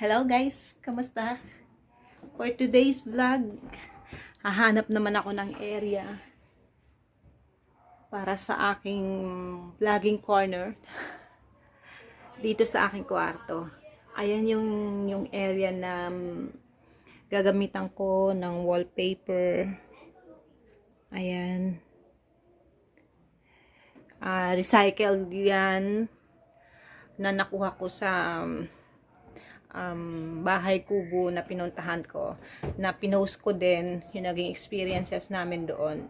Hello guys, kamusta? For today's vlog, hahanap naman ako ng area para sa aking vlogging corner dito sa aking kwarto. Ayan yung area na gagamitan ko ng wallpaper. Ayan. Recycled yan na nakuha ko sa bahay kubo na pinuntahan ko, na pinost ko din yung naging experiences namin doon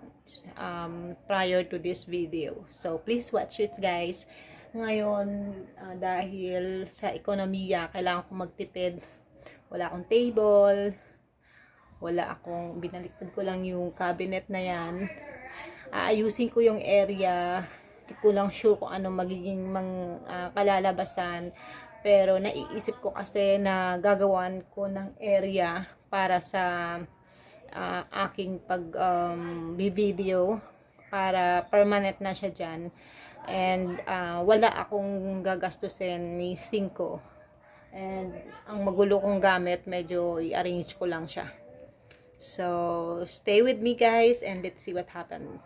prior to this video. So please watch it guys. Ngayon dahil sa ekonomiya kailangan ko magtipid, wala akong table, wala akong, binaliktad ko lang yung cabinet na yan. Aayusin ko yung area, hindi ko lang sure kung ano magiging kalalabasan. Pero naiisip ko kasi na gagawan ko ng area para sa aking pag-video para permanent na siya dyan. And wala akong gagastusin ni singko. And ang magulo kong gamit, medyo i-arrange ko lang siya. So, stay with me guys and let's see what happens.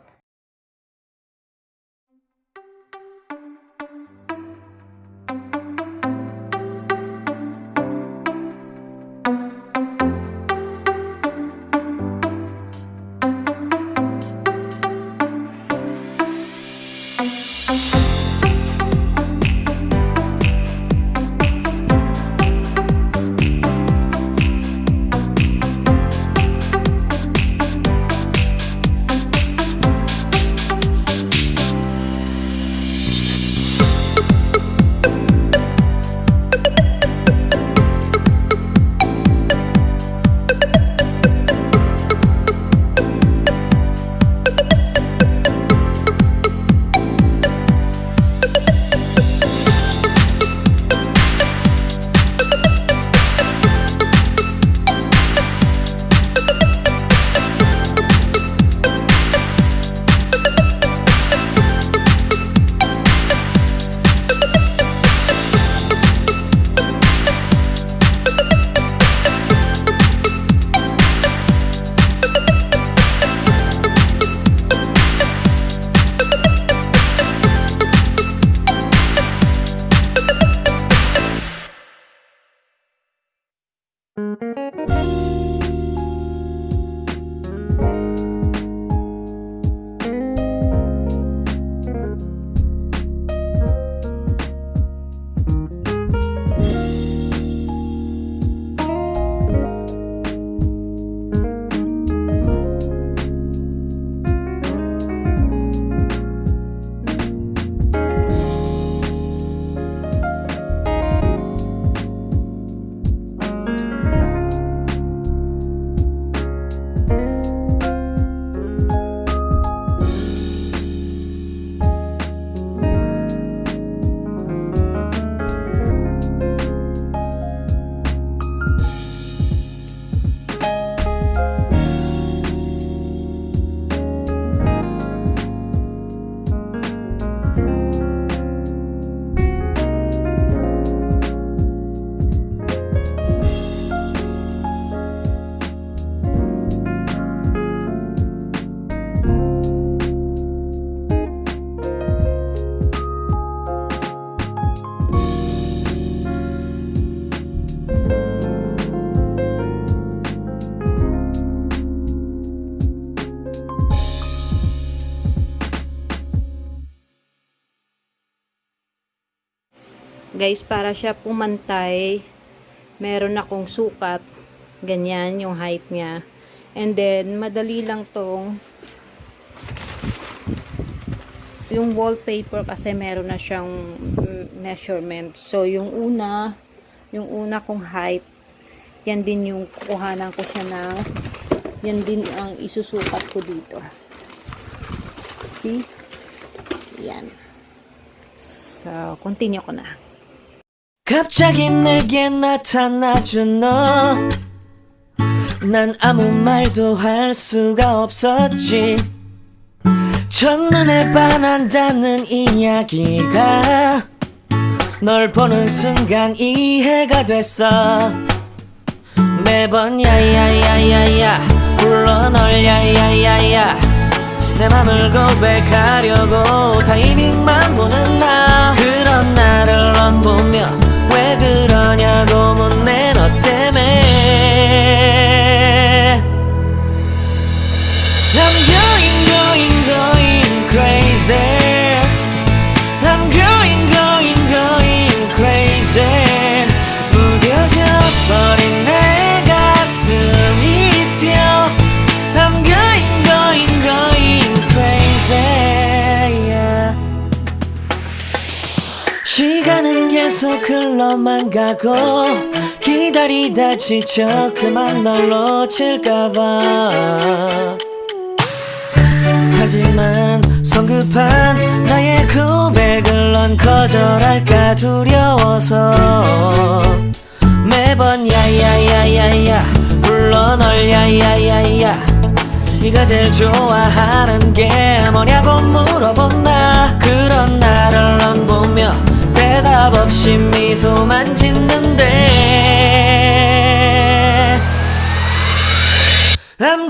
Guys, para siya pumantay, meron akong sukat, ganyan yung height niya. And then madali lang tong yung wallpaper kasi meron na siyang measurement. So yung una kong height, yan din yung kukuhanan ko siya ng, yan din ang isusukat ko dito. See? Yan. So continue ko na. 갑자기 내게 나타나준 너, 난 아무 말도 할 수가 없었지. 첫눈에 반한다는 이야기가 널 보는 순간 이해가 됐어. 매번 야야야야야 불러 널 야야야야 내 맘을 고백하려고 타이밍만 보는 나. 그런 나를 넌 보며 왜 그러냐고 묻네 너 때문에. I'm going crazy. I'm going crazy. 무뎌져 버린 내 가슴이 뛰어. I'm going crazy. Yeah. 시간은 계속 흘러만 가고 기다리다 지쳐 그만 널 놓칠까봐. 하지만 성급한 나의 고백을 넌 거절할까 두려워서 매번 야야야야야 불러 널 야야야야 네가 제일 좋아하는 게 뭐냐고 물어본 나. 그런 나를 넌 보며 대답 없이 미소만 짓는데 I'm